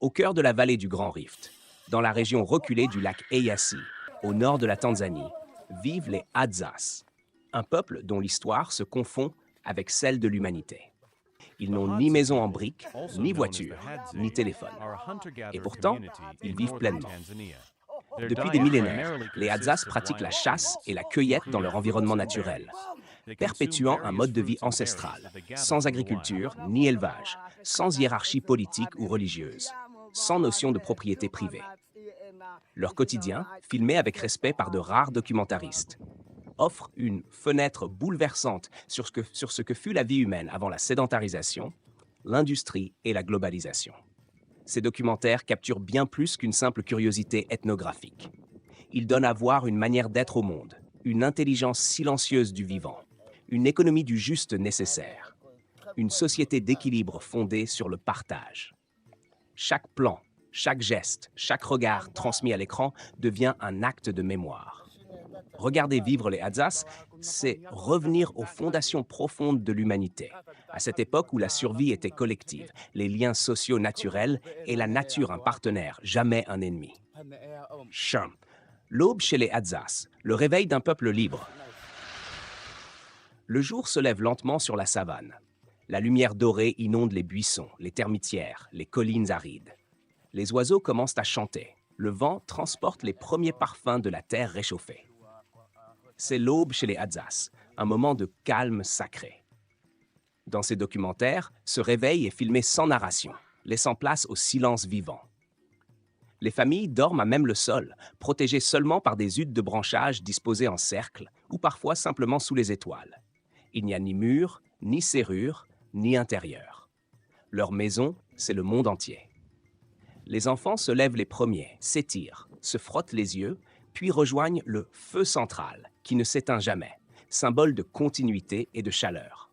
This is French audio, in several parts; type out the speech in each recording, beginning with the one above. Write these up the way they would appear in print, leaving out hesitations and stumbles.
Au cœur de la vallée du Grand Rift, dans la région reculée du lac Eyasi, au nord de la Tanzanie, vivent les Hadzas, un peuple dont l'histoire se confond avec celle de l'humanité. Ils n'ont ni maison en briques, ni voiture, ni téléphone. Et pourtant, ils vivent pleinement. Depuis des millénaires, les Hadzas pratiquent la chasse et la cueillette dans leur environnement naturel, perpétuant un mode de vie ancestral, sans agriculture ni élevage, sans hiérarchie politique ou religieuse, sans notion de propriété privée. Leur quotidien, filmé avec respect par de rares documentaristes, offre une fenêtre bouleversante sur ce que fut la vie humaine avant la sédentarisation, l'industrie et la globalisation. Ces documentaires capturent bien plus qu'une simple curiosité ethnographique. Ils donnent à voir une manière d'être au monde, une intelligence silencieuse du vivant, une économie du juste nécessaire, une société d'équilibre fondée sur le partage. Chaque plan, chaque geste, chaque regard transmis à l'écran devient un acte de mémoire. Regarder vivre les Hadzas, c'est revenir aux fondations profondes de l'humanité, à cette époque où la survie était collective, les liens sociaux naturels et la nature un partenaire, jamais un ennemi. Chum. L'aube chez les Hadzas, le réveil d'un peuple libre. Le jour se lève lentement sur la savane. La lumière dorée inonde les buissons, les termitières, les collines arides. Les oiseaux commencent à chanter. Le vent transporte les premiers parfums de la terre réchauffée. C'est l'aube chez les Hadzas, un moment de calme sacré. Dans ces documentaires, ce réveil est filmé sans narration, laissant place au silence vivant. Les familles dorment à même le sol, protégées seulement par des huttes de branchage disposées en cercle ou parfois simplement sous les étoiles. Il n'y a ni mur, ni serrure, ni intérieur. Leur maison, c'est le monde entier. Les enfants se lèvent les premiers, s'étirent, se frottent les yeux, puis rejoignent le feu central, qui ne s'éteint jamais, symbole de continuité et de chaleur.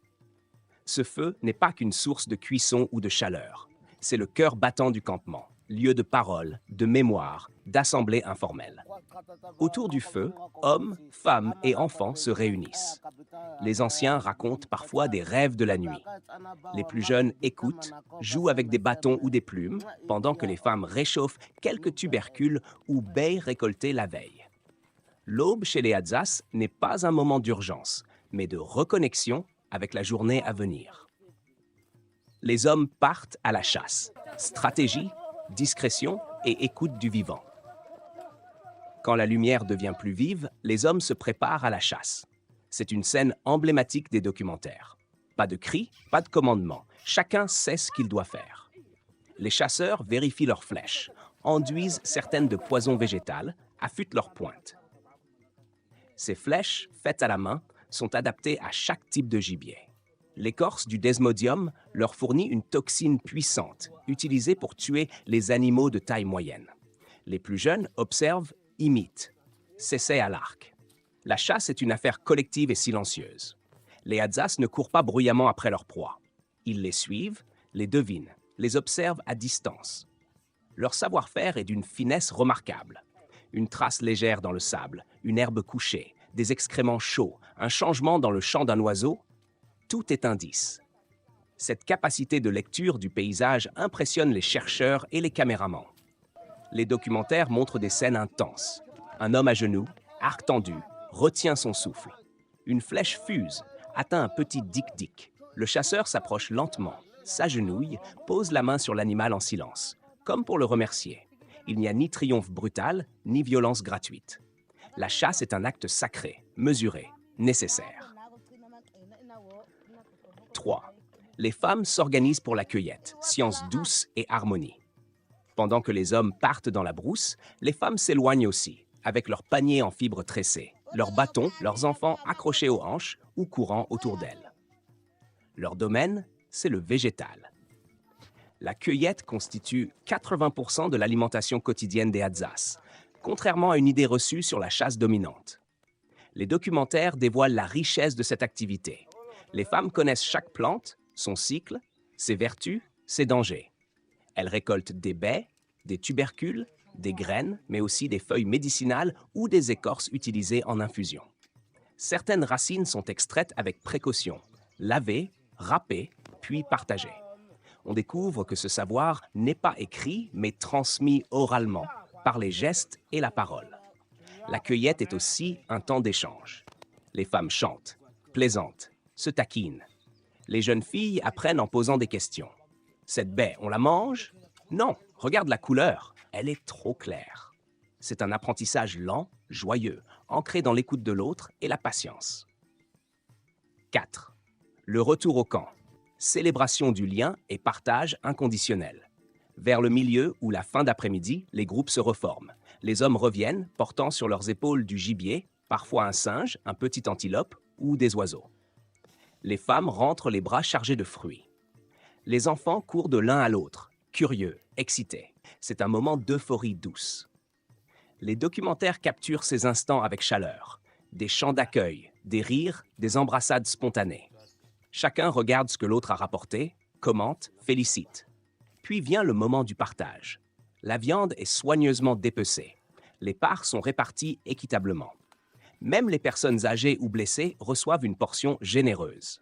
Ce feu n'est pas qu'une source de cuisson ou de chaleur, c'est le cœur battant du campement, lieu de parole, de mémoire, d'assemblée informelle. Autour du feu, hommes, femmes et enfants se réunissent. Les anciens racontent parfois des rêves de la nuit. Les plus jeunes écoutent, jouent avec des bâtons ou des plumes, pendant que les femmes réchauffent quelques tubercules ou baies récoltées la veille. L'aube chez les Hadzas n'est pas un moment d'urgence, mais de reconnexion avec la journée à venir. Les hommes partent à la chasse. Stratégie, discrétion et écoute du vivant. Quand la lumière devient plus vive, les hommes se préparent à la chasse. C'est une scène emblématique des documentaires. Pas de cris, pas de commandement. Chacun sait ce qu'il doit faire. Les chasseurs vérifient leurs flèches, enduisent certaines de poison végétal, affûtent leurs pointes. Ces flèches, faites à la main, sont adaptées à chaque type de gibier. L'écorce du desmodium leur fournit une toxine puissante, utilisée pour tuer les animaux de taille moyenne. Les plus jeunes observent, imitent, s'essaient à l'arc. La chasse est une affaire collective et silencieuse. Les Hadzas ne courent pas bruyamment après leur proie. Ils les suivent, les devinent, les observent à distance. Leur savoir-faire est d'une finesse remarquable. Une trace légère dans le sable, une herbe couchée, des excréments chauds, un changement dans le chant d'un oiseau, tout est indice. Cette capacité de lecture du paysage impressionne les chercheurs et les caméramans. Les documentaires montrent des scènes intenses. Un homme à genoux, arc tendu, retient son souffle. Une flèche fuse, atteint un petit dic-dic. Le chasseur s'approche lentement, s'agenouille, pose la main sur l'animal en silence, comme pour le remercier. Il n'y a ni triomphe brutal, ni violence gratuite. La chasse est un acte sacré, mesuré, nécessaire. 3. Les femmes s'organisent pour la cueillette, science douce et harmonie. Pendant que les hommes partent dans la brousse, les femmes s'éloignent aussi, avec leurs paniers en fibres tressées, leurs bâtons, leurs enfants accrochés aux hanches ou courant autour d'elles. Leur domaine, c'est le végétal. La cueillette constitue 80% de l'alimentation quotidienne des Hadzas, contrairement à une idée reçue sur la chasse dominante. Les documentaires dévoilent la richesse de cette activité. Les femmes connaissent chaque plante, son cycle, ses vertus, ses dangers. Elles récoltent des baies, des tubercules, des graines, mais aussi des feuilles médicinales ou des écorces utilisées en infusion. Certaines racines sont extraites avec précaution, lavées, râpées, puis partagées. On découvre que ce savoir n'est pas écrit, mais transmis oralement, par les gestes et la parole. La cueillette est aussi un temps d'échange. Les femmes chantent, plaisantent, se taquinent. Les jeunes filles apprennent en posant des questions. Cette baie, on la mange? Non, regarde la couleur, elle est trop claire. C'est un apprentissage lent, joyeux, ancré dans l'écoute de l'autre et la patience. 4. Le retour au camp. Célébration du lien et partage inconditionnel. Vers le milieu ou la fin d'après-midi, les groupes se reforment. Les hommes reviennent, portant sur leurs épaules du gibier, parfois un singe, un petit antilope ou des oiseaux. Les femmes rentrent les bras chargés de fruits. Les enfants courent de l'un à l'autre, curieux, excités. C'est un moment d'euphorie douce. Les documentaires capturent ces instants avec chaleur. Des chants d'accueil, des rires, des embrassades spontanées. Chacun regarde ce que l'autre a rapporté, commente, félicite. Puis vient le moment du partage. La viande est soigneusement dépecée. Les parts sont réparties équitablement. Même les personnes âgées ou blessées reçoivent une portion généreuse.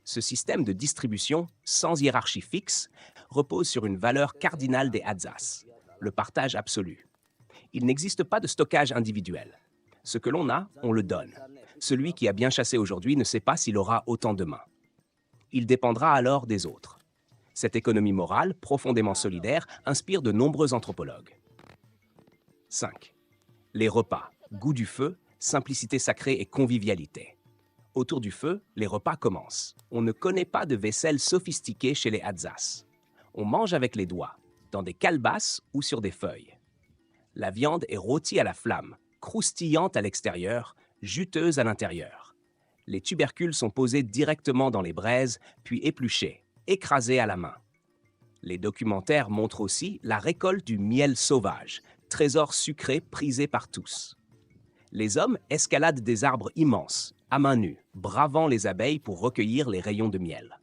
Ce système de distribution, sans hiérarchie fixe, repose sur une valeur cardinale des Hadzass, le partage absolu. Il n'existe pas de stockage individuel. Ce que l'on a, on le donne. Celui qui a bien chassé aujourd'hui ne sait pas s'il aura autant demain. Il dépendra alors des autres. Cette économie morale, profondément solidaire, inspire de nombreux anthropologues. 5. Les repas, goût du feu, simplicité sacrée et convivialité. Autour du feu, les repas commencent. On ne connaît pas de vaisselle sophistiquée chez les Hadzass. On mange avec les doigts, dans des calebasses ou sur des feuilles. La viande est rôtie à la flamme, croustillante à l'extérieur, juteuse à l'intérieur. Les tubercules sont posés directement dans les braises, puis épluchés, écrasés à la main. Les documentaires montrent aussi la récolte du miel sauvage, trésor sucré prisé par tous. Les hommes escaladent des arbres immenses, à main nue, bravant les abeilles pour recueillir les rayons de miel.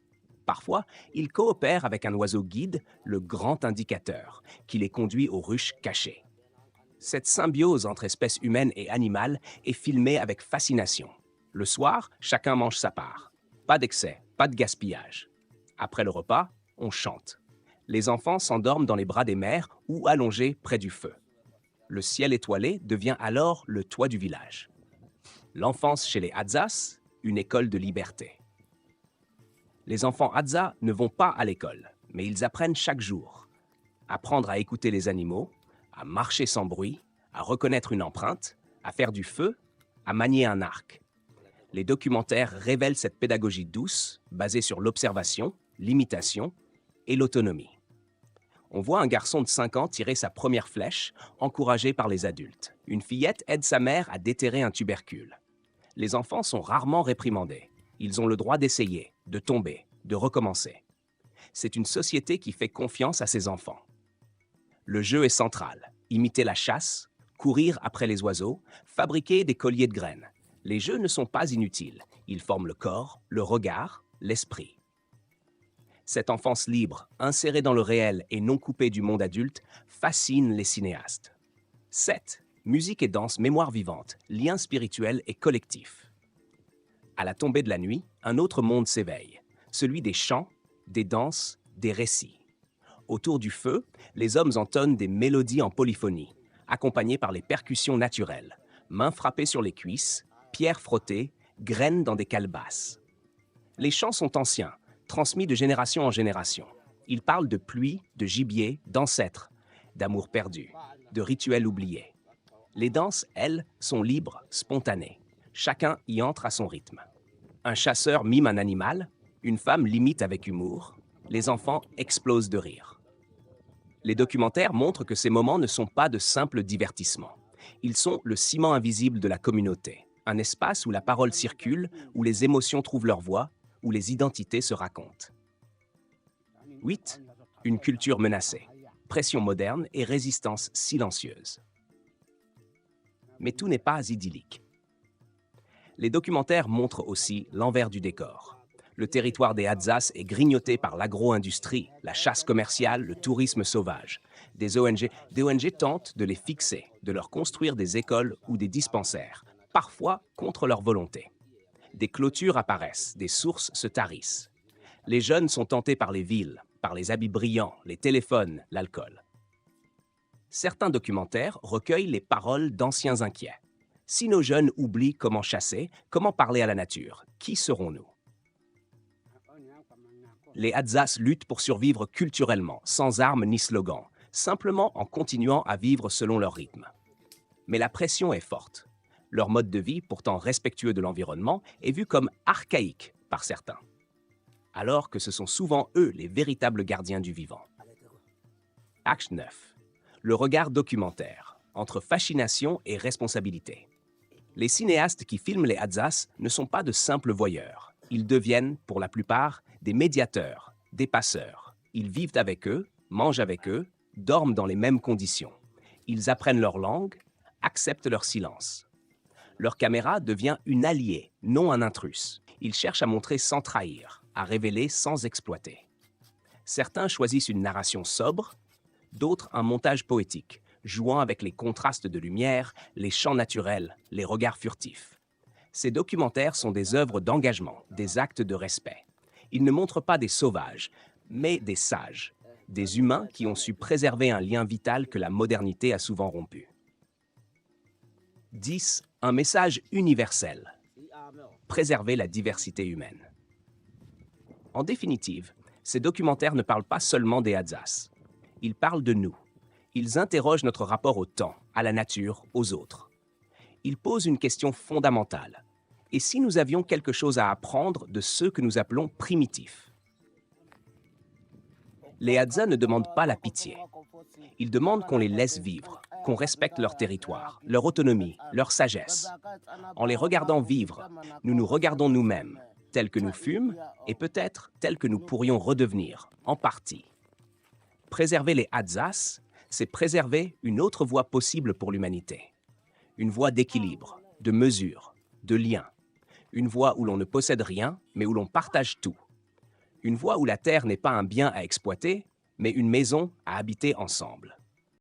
Parfois, ils coopèrent avec un oiseau guide, le grand indicateur, qui les conduit aux ruches cachées. Cette symbiose entre espèces humaines et animales est filmée avec fascination. Le soir, chacun mange sa part. Pas d'excès, pas de gaspillage. Après le repas, on chante. Les enfants s'endorment dans les bras des mères ou allongés près du feu. Le ciel étoilé devient alors le toit du village. L'enfance chez les Hadzass, une école de liberté. Les enfants Hadza ne vont pas à l'école, mais ils apprennent chaque jour. Apprendre à écouter les animaux, à marcher sans bruit, à reconnaître une empreinte, à faire du feu, à manier un arc. Les documentaires révèlent cette pédagogie douce, basée sur l'observation, l'imitation et l'autonomie. On voit un garçon de 5 ans tirer sa première flèche, encouragé par les adultes. Une fillette aide sa mère à déterrer un tubercule. Les enfants sont rarement réprimandés. Ils ont le droit d'essayer, de tomber, de recommencer. C'est une société qui fait confiance à ses enfants. Le jeu est central. Imiter la chasse, courir après les oiseaux, fabriquer des colliers de graines. Les jeux ne sont pas inutiles. Ils forment le corps, le regard, l'esprit. Cette enfance libre, insérée dans le réel et non coupée du monde adulte, fascine les cinéastes. 7. Musique et danse, mémoire vivante, lien spirituel et collectif. À la tombée de la nuit, un autre monde s'éveille, celui des chants, des danses, des récits. Autour du feu, les hommes entonnent des mélodies en polyphonie, accompagnées par les percussions naturelles, mains frappées sur les cuisses, pierres frottées, graines dans des calebasses. Les chants sont anciens, transmis de génération en génération. Ils parlent de pluie, de gibier, d'ancêtres, d'amour perdu, de rituels oubliés. Les danses, elles, sont libres, spontanées. Chacun y entre à son rythme. Un chasseur mime un animal, une femme l'imite avec humour, les enfants explosent de rire. Les documentaires montrent que ces moments ne sont pas de simples divertissements. Ils sont le ciment invisible de la communauté, un espace où la parole circule, où les émotions trouvent leur voix, où les identités se racontent. 8. Une culture menacée, pression moderne et résistance silencieuse. Mais tout n'est pas idyllique. Les documentaires montrent aussi l'envers du décor. Le territoire des Hadzass est grignoté par l'agro-industrie, la chasse commerciale, le tourisme sauvage. Des ONG tentent de les fixer, de leur construire des écoles ou des dispensaires, parfois contre leur volonté. Des clôtures apparaissent, des sources se tarissent. Les jeunes sont tentés par les villes, par les habits brillants, les téléphones, l'alcool. Certains documentaires recueillent les paroles d'anciens inquiets. Si nos jeunes oublient comment chasser, comment parler à la nature, qui serons-nous? Les Hadzas luttent pour survivre culturellement, sans armes ni slogans, simplement en continuant à vivre selon leur rythme. Mais la pression est forte. Leur mode de vie, pourtant respectueux de l'environnement, est vu comme archaïque par certains, alors que ce sont souvent eux les véritables gardiens du vivant. Acte 9. Le regard documentaire, entre fascination et responsabilité. Les cinéastes qui filment les Hadzas ne sont pas de simples voyeurs. Ils deviennent, pour la plupart, des médiateurs, des passeurs. Ils vivent avec eux, mangent avec eux, dorment dans les mêmes conditions. Ils apprennent leur langue, acceptent leur silence. Leur caméra devient une alliée, non un intrus. Ils cherchent à montrer sans trahir, à révéler sans exploiter. Certains choisissent une narration sobre, d'autres un montage poétique, jouant avec les contrastes de lumière, les champs naturels, les regards furtifs. Ces documentaires sont des œuvres d'engagement, des actes de respect. Ils ne montrent pas des sauvages, mais des sages, des humains qui ont su préserver un lien vital que la modernité a souvent rompu. 10. Un message universel. Préserver la diversité humaine. En définitive, ces documentaires ne parlent pas seulement des Hadzas. Ils parlent de nous. Ils interrogent notre rapport au temps, à la nature, aux autres. Ils posent une question fondamentale. Et si nous avions quelque chose à apprendre de ceux que nous appelons primitifs? Les Hadzas ne demandent pas la pitié. Ils demandent qu'on les laisse vivre, qu'on respecte leur territoire, leur autonomie, leur sagesse. En les regardant vivre, nous nous regardons nous-mêmes, tels que nous fûmes et peut-être tels que nous pourrions redevenir, en partie. Préserver les Hadzas, c'est préserver une autre voie possible pour l'humanité. Une voie d'équilibre, de mesure, de lien. Une voie où l'on ne possède rien, mais où l'on partage tout. Une voie où la terre n'est pas un bien à exploiter, mais une maison à habiter ensemble.